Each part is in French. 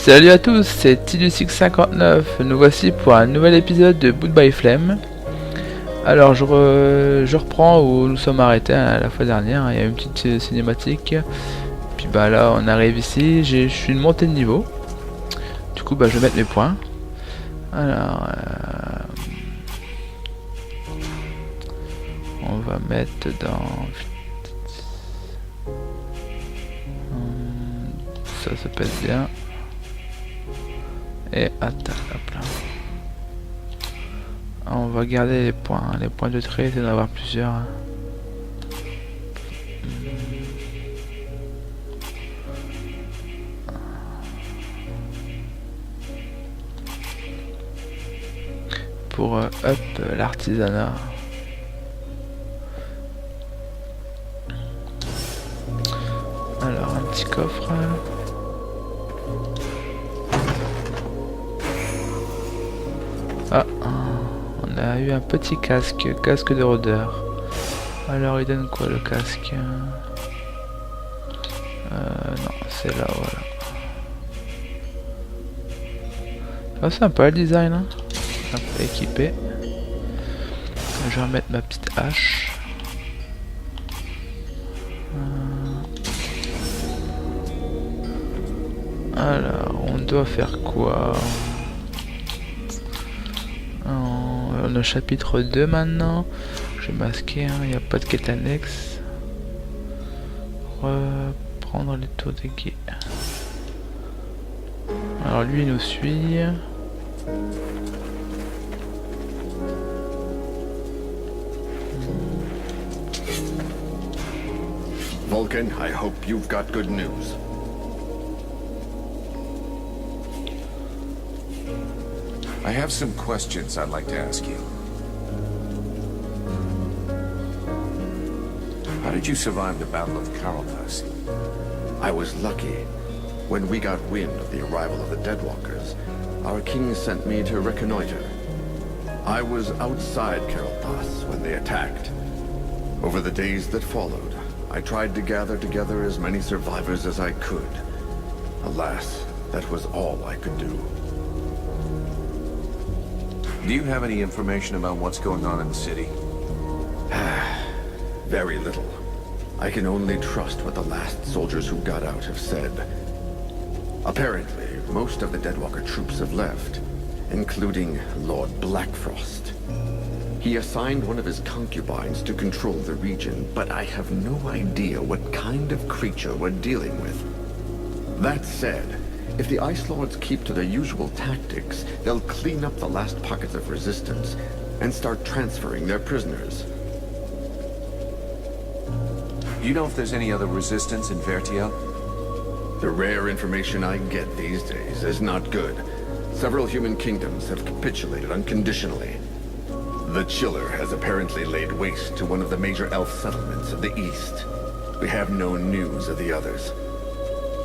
Salut à tous, c'est Tidu X59. Nous voici pour un nouvel épisode de Boot by Flame. Alors je reprends où nous sommes arrêtés la fois dernière. Il y a une petite cinématique. Puis bah là on arrive ici. Je suis une montée de niveau. Du coup bah je vais mettre mes points. Alors on va mettre dans ça se pèse bien. Et attends, hop là. On va garder les points de trait, c'est d'en avoir plusieurs. Pour up l'artisanat. Alors un petit coffre. Ah, on a eu un petit casque de rôdeur. Alors il donne quoi le casque? Non, c'est là, voilà. Ah, c'est sympa le design, hein. Un peu équipé. Je vais remettre ma petite hache. Alors, on doit faire quoi? On est au chapitre 2 maintenant. Je vais masquer, hein, il n'y a pas de quête annexe. Reprendre les tours des guets. Alors lui il nous suit. Vulcan, I hope you've got good news. I have some questions I'd like to ask you. How did you survive the Battle of Carolthus? I was lucky. When we got wind of the arrival of the Deadwalkers, our king sent me to reconnoiter. I was outside Carolthus when they attacked. Over the days that followed, I tried to gather together as many survivors as I could. Alas, that was all I could do. Do you have any information about what's going on in the city? Very little. I can only trust what the last soldiers who got out have said. Apparently, most of the Deadwalker troops have left, including Lord Blackfrost. He assigned one of his concubines to control the region, but I have no idea what kind of creature we're dealing with. That said, if the Ice Lords keep to their usual tactics, they'll clean up the last pockets of resistance and start transferring their prisoners. Do you know if there's any other resistance in Vertiel? The rare information I get these days is not good. Several human kingdoms have capitulated unconditionally. The Chiller has apparently laid waste to one of the major elf settlements of the east. We have no news of the others.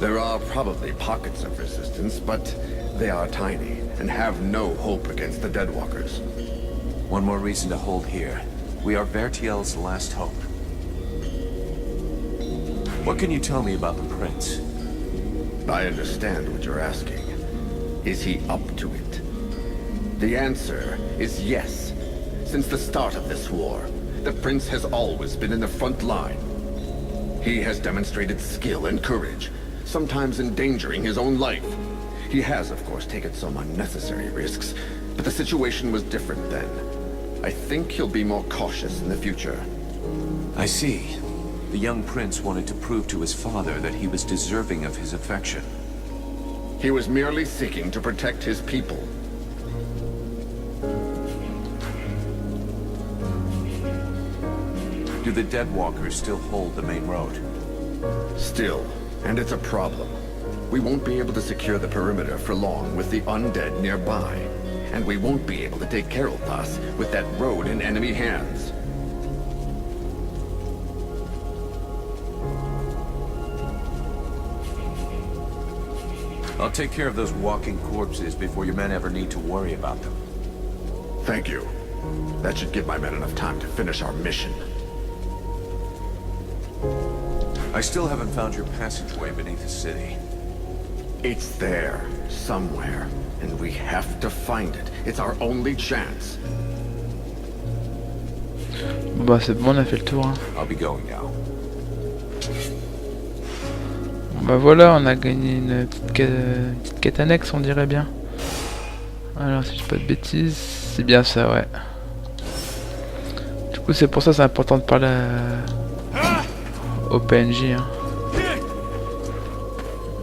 There are probably pockets of resistance, but they are tiny and have no hope against the Deadwalkers. One more reason to hold here. We are Vertiel's last hope. What can you tell me about the Prince? I understand what you're asking. Is he up to it? The answer is yes. Since the start of this war, the Prince has always been in the front line. He has demonstrated skill and courage, sometimes endangering his own life. He has, of course, taken some unnecessary risks, but the situation was different then. I think he'll be more cautious in the future. I see. The young prince wanted to prove to his father that he was deserving of his affection. He was merely seeking to protect his people. Do the Deadwalkers still hold the main road? Still, and it's a problem. We won't be able to secure the perimeter for long with the undead nearby. And we won't be able to take Carolthus with that road in enemy hands. I'll take care of those walking corpses before your men ever need to worry about them. Thank you. That should give my men enough time to finish our mission. I still haven't found your passageway beneath the city. It's there, somewhere, and we have to find it. It's our only chance. Bon bah c'est bon, on a fait le tour. Hein. I'll be going now. Bon bah voilà, on a gagné une petite quête annexe, on dirait bien. Alors si je dis pas de bêtises, c'est bien ça, ouais. Du coup c'est pour ça c'est important de parler au PNJ. Hein.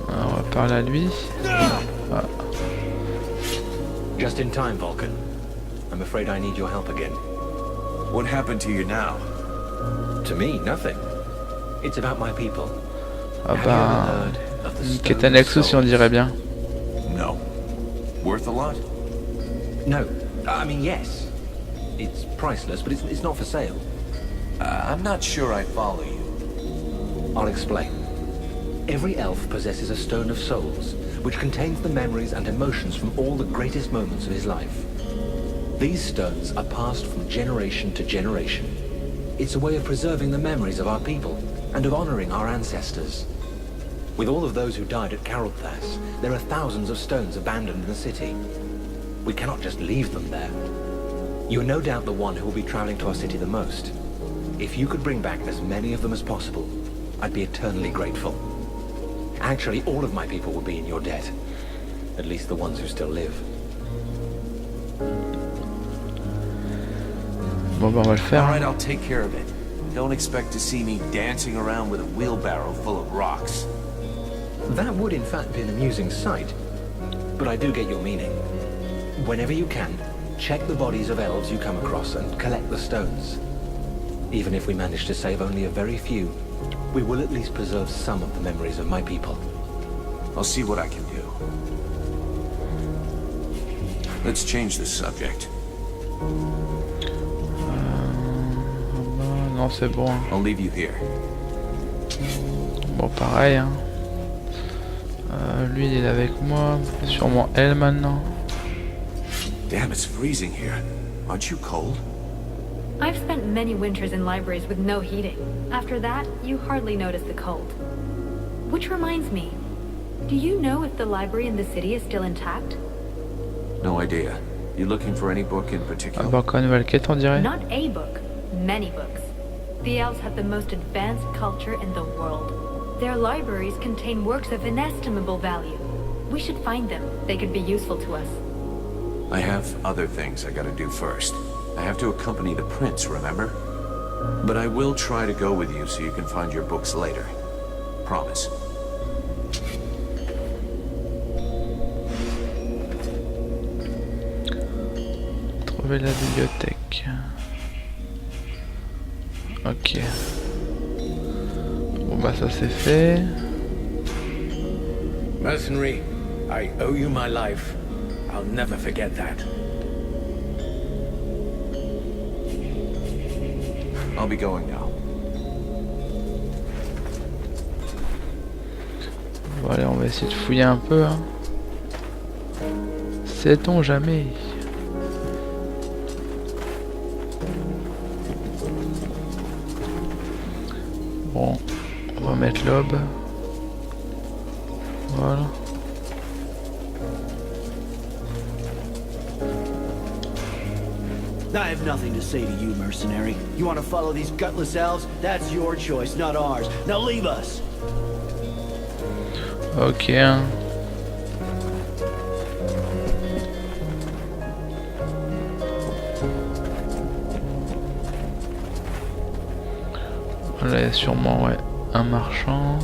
Alors, on va parler à lui. Ah. Just in time, Vulcan. I'm afraid I need your help again. What happened to you now? To me, nothing. It's about my people. Ah bah, une quête annexe aussi on dirait bien. No. Worth a lot? No. I mean, yes. It's priceless, but it's not for sale. I'm not sure I follow you. I'll explain. Every elf possesses a stone of souls, which contains the memories and emotions from all the greatest moments of his life. These stones are passed from generation to generation. It's a way of preserving the memories of our people and of honoring our ancestors. With all of those who died at Carolthas, there are thousands of stones abandoned in the city. We cannot just leave them there. You are no doubt the one who will be traveling to our city the most. If you could bring back as many of them as possible, I'd be eternally grateful. Actually, all of my people will be in your debt. At least the ones who still live. Bon bah on va le faire. Alright, I'll take care of it. Don't expect to see me dancing around with a wheelbarrow full of rocks. That would in fact be an amusing sight. But I do get your meaning. Whenever you can, check the bodies of elves you come across and collect the stones. Even if we manage to save only a very few, we will at least preserve some of the memories of my people. I'll see what I can do. Let's change the subject. Non c'est bon. Hein. I'll leave you here. Bon pareil. Hein. Lui il est avec moi. Sûrement elle maintenant. Damn, it's freezing here. Aren't you cold? I've spent many winters in libraries with no heating. After that, you hardly notice the cold. Which reminds me, do you know if the library in the city is still intact? No idea. You looking for any book in particular? Ah bah encore une nouvelle quête on dirait. Not a book, many books. The elves have the most advanced culture in the world. Their libraries contain works of inestimable value. We should find them. They could be useful to us. I have other things I gotta do first. I have to accompany the prince, remember? But I will try to go with you so you can find your books later. Promise. Trouver la bibliothèque. Ok. Bon bah ça c'est fait. Mercenary, I owe you my life. I'll never forget that. I'll be going now. Bon allez on va essayer de fouiller un peu. Hein. Sait-on jamais? Bon, on va mettre l'aube. Voilà. I have nothing to say to you, mercenary. You want to follow these gutless elves? That's your choice, not ours. Now leave us! Ok. Hein. Là, il y a sûrement ouais, un marchand.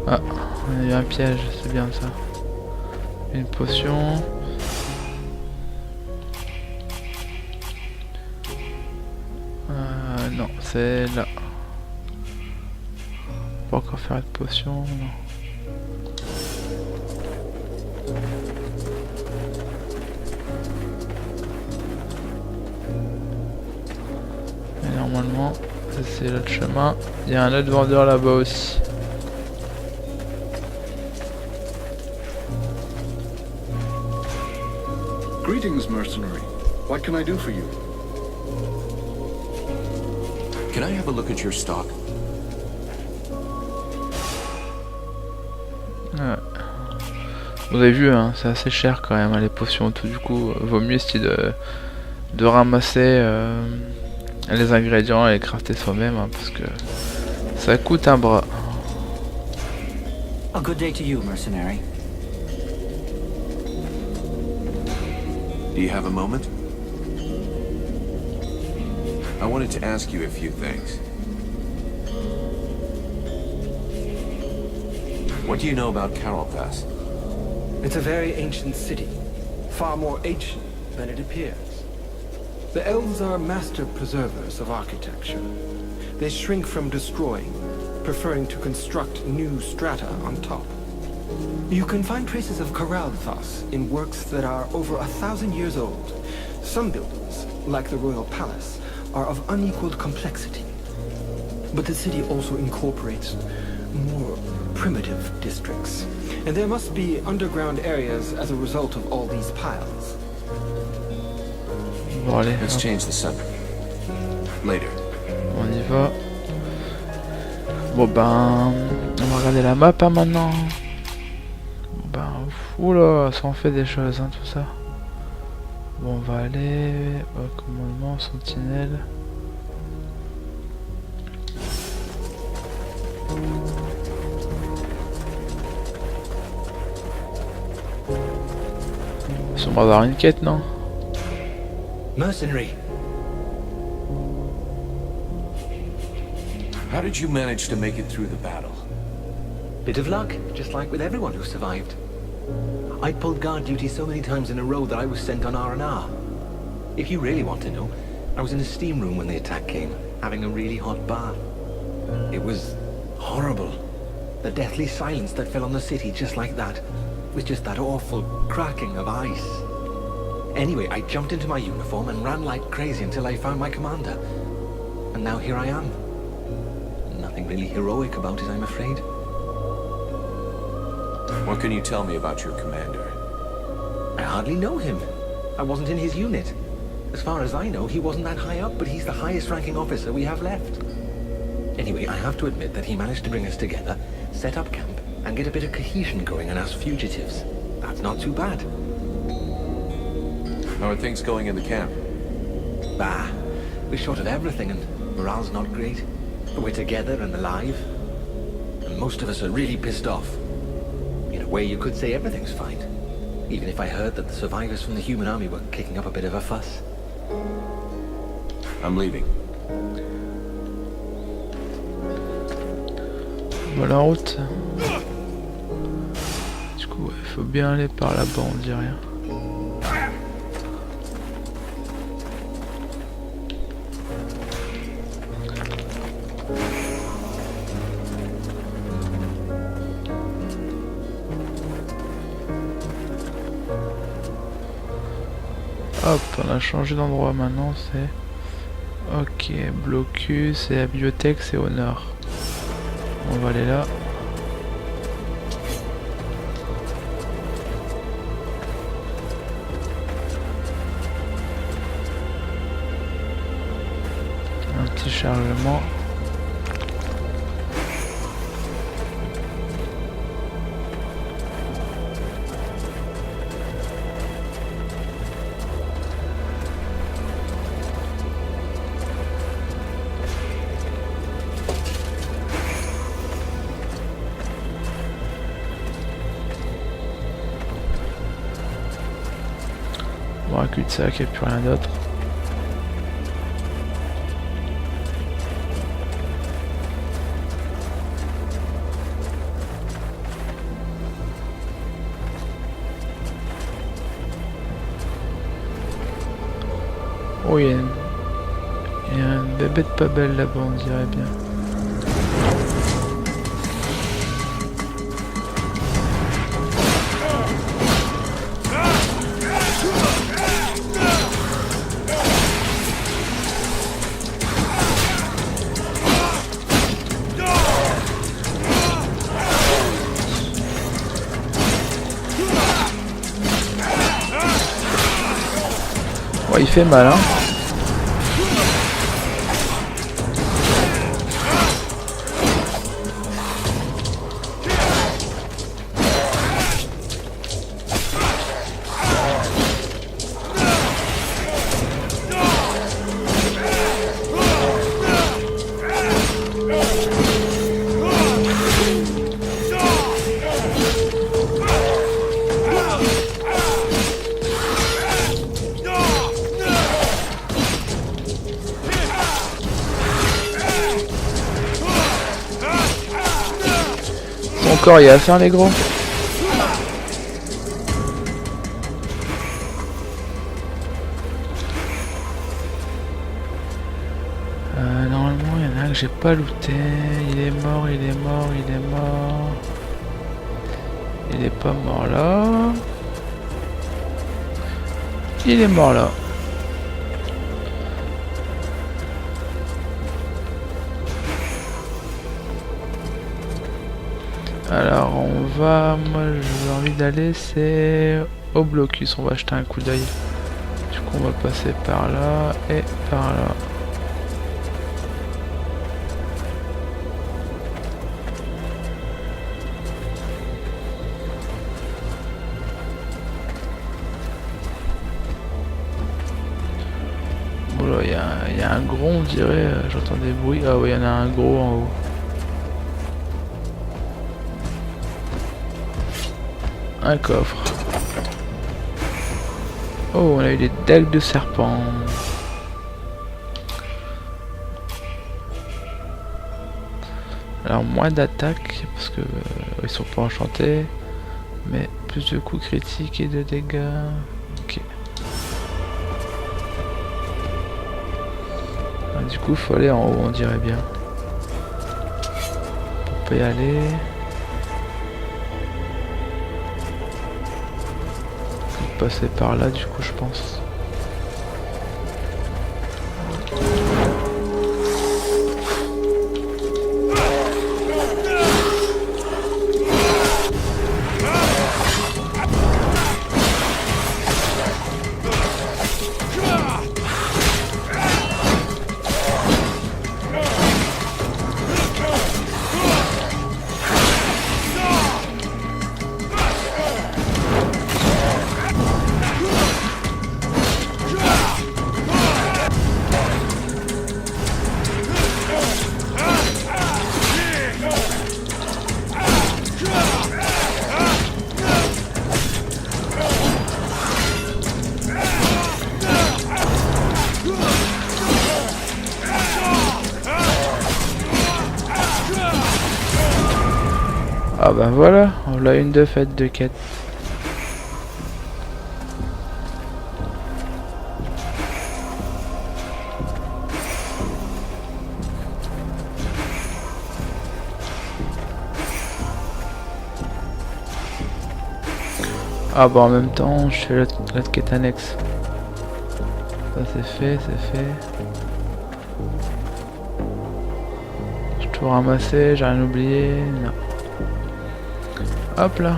Ah, on a eu un piège, c'est bien ça. Une potion. Non, c'est là. Pas encore faire de potion, non. Et normalement, c'est l'autre chemin. Il y a un autre vendeur là-bas aussi. Greetings, mercenary. What can I do for you? Can I have a look at your stock? Ouais. Vous avez vu, hein, c'est assez cher quand même, hein, les potions, tout. Du coup, vaut mieux essayer de ramasser les ingrédients et les crafter soi-même, hein, parce que ça coûte un bras. A good day to you, mercenary. Do you have a moment? I wanted to ask you a few things. What do you know about Carolpass? It's a very ancient city, far more ancient than it appears. The elves are master preservers of architecture. They shrink from destroying, preferring to construct new strata on top. You can find traces of Carolpass in works that are over 1,000 years old. Some buildings, like the Royal Palace, are of unequaled complexity. But the city also incorporates more primitive districts. And there must be underground areas as a result of all these piles. Bon allez, Let's change the subject. Later. On y va. Bon ben, on va regarder la map hein, maintenant. Bon ben, oula, ça en fait des choses hein, tout ça. Bon, on va aller au commandement, sentinelle. On va avoir une quête, non? Mercenary. How did you manage to make it through the battle? Bit of luck, just like with everyone who survived. I pulled guard duty so many times in a row that I was sent on R&R. If you really want to know, I was in a steam room when the attack came, having a really hot bath. It was horrible. The deathly silence that fell on the city just like that, with just that awful cracking of ice. Anyway, I jumped into my uniform and ran like crazy until I found my commander. And now here I am. Nothing really heroic about it, I'm afraid. What can you tell me about your commander? I hardly know him. I wasn't in his unit. As far as I know, he wasn't that high up, but he's the highest ranking officer we have left. Anyway, I have to admit that he managed to bring us together, set up camp, and get a bit of cohesion going on us fugitives. That's not too bad. How are things going in the camp? Bah, we're short of everything and morale's not great. But we're together and alive. And most of us are really pissed off. In a way, you could say everything's fine. Even if I heard that the survivors from the human army were kicking up a bit of a fuss. I'm leaving. Voilà la route. Du coup, il faut bien aller par là-bas, on dit rien. Hop, on a changé d'endroit maintenant, c'est... Ok, blocus et la bibliothèque, c'est au nord. On va aller là. Un petit chargement. Bon, un cul-de-sac, il n'y a plus rien d'autre. Oh, il y a une bébête pas belle là-bas, on dirait bien. Il fait mal hein. encore il y a à faire les gros. Normalement il y en a un que j'ai pas looté. Il est mort, il est mort, il est mort. Il est pas mort là. Il est mort là. Alors on va, moi j'ai envie d'aller, c'est au blocus, on va jeter un coup d'œil. Du coup on va passer par là et par là. Bon là il y a un gros, on dirait, j'entends des bruits. Ah oui, il y en a un gros en haut. Un coffre. Oh, on a eu des dalles de serpent. Alors moins d'attaque parce que ils sont pas enchantés, mais plus de coups critiques et de dégâts. Ok. Ah, du coup, faut aller en haut, on dirait bien. On peut y aller. Passer par là du coup je pense. Ah bah voilà, on a une de faite de quête. Ah bah en même temps, je fais l'autre quête annexe. Ça c'est fait, c'est fait. J'ai tout ramassé, j'ai rien oublié, non. Hop là.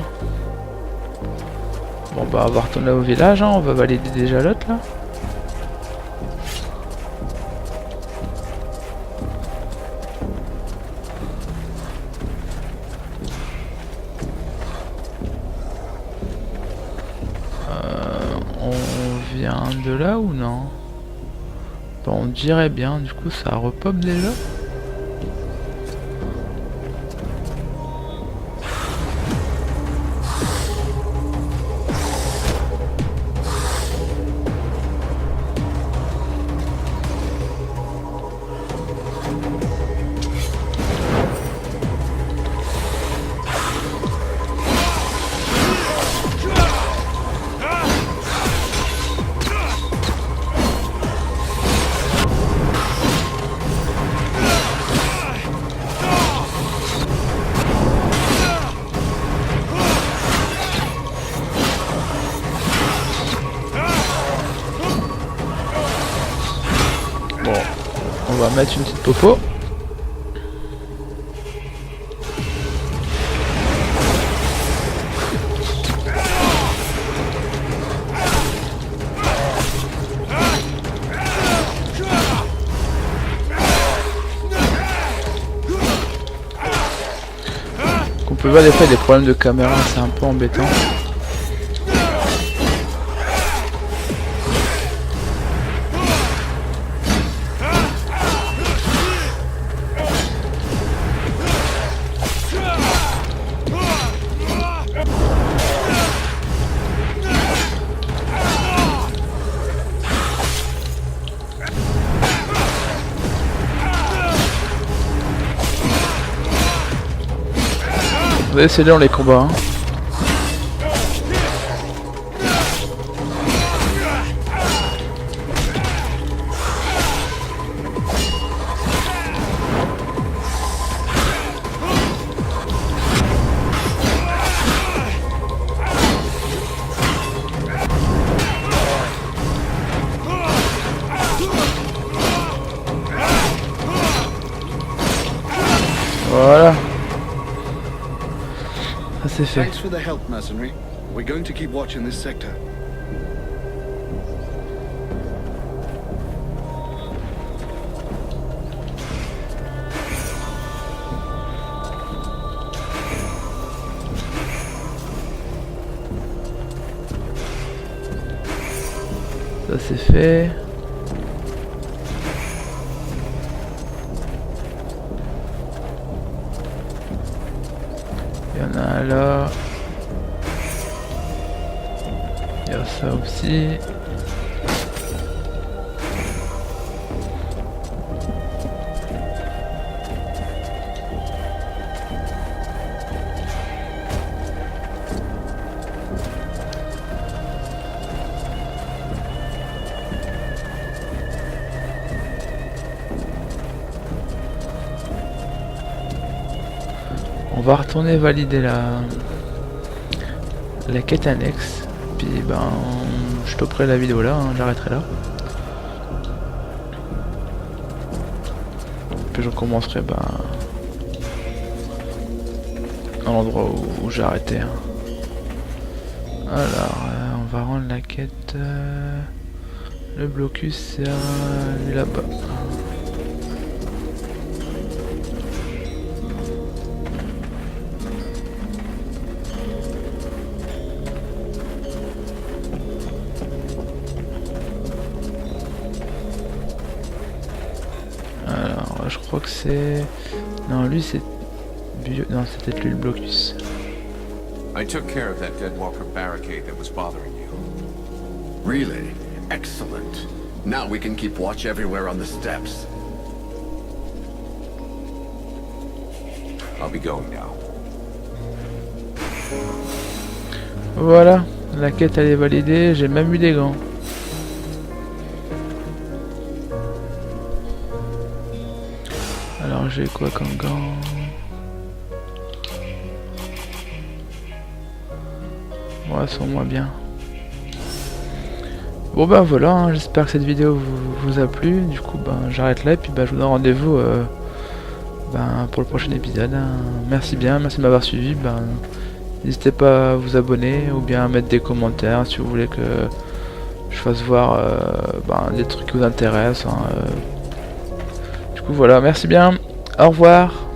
Bon bah on va retourner au village, hein. On va valider déjà l'autre là. On vient de là ou non? Bon, on dirait bien, du coup ça repop déjà. On va mettre une petite popo. On peut voir des fois des problèmes de caméra, c'est un peu embêtant. voyez, c'est long les combats. Hein. Voilà. Ça c'est fait. Thanks for the help, mercenary. We're going to keep watch in this sector. Ça c'est fait. Il y en a un là. Il y a ça aussi. On va retourner valider la quête annexe. Puis ben je stopperai la vidéo là, hein, j'arrêterai là. Puis je recommencerai à l'endroit où j'ai arrêté. Hein. Alors on va rendre la quête. Le blocus c'est là-bas. Alors, je crois que c'est... Non, lui c'est... Non, c'est peut-être lui le blocus. I took care of that Deadwalker barricade that was bothering you. Really? Excellent. Now we can keep watch everywhere on the steps. I'll be going now. Voilà, la quête elle est validée, j'ai même eu des gants. Alors j'ai quoi comme gants? Ouais, sont moins bien. Bon ben voilà, hein, j'espère que cette vidéo vous a plu. Du coup j'arrête là et puis je vous donne rendez-vous pour le prochain épisode. Hein. Merci bien, merci de m'avoir suivi. N'hésitez pas à vous abonner ou bien à mettre des commentaires si vous voulez que je fasse voir des trucs qui vous intéressent. Hein. Du coup voilà, merci bien, au revoir.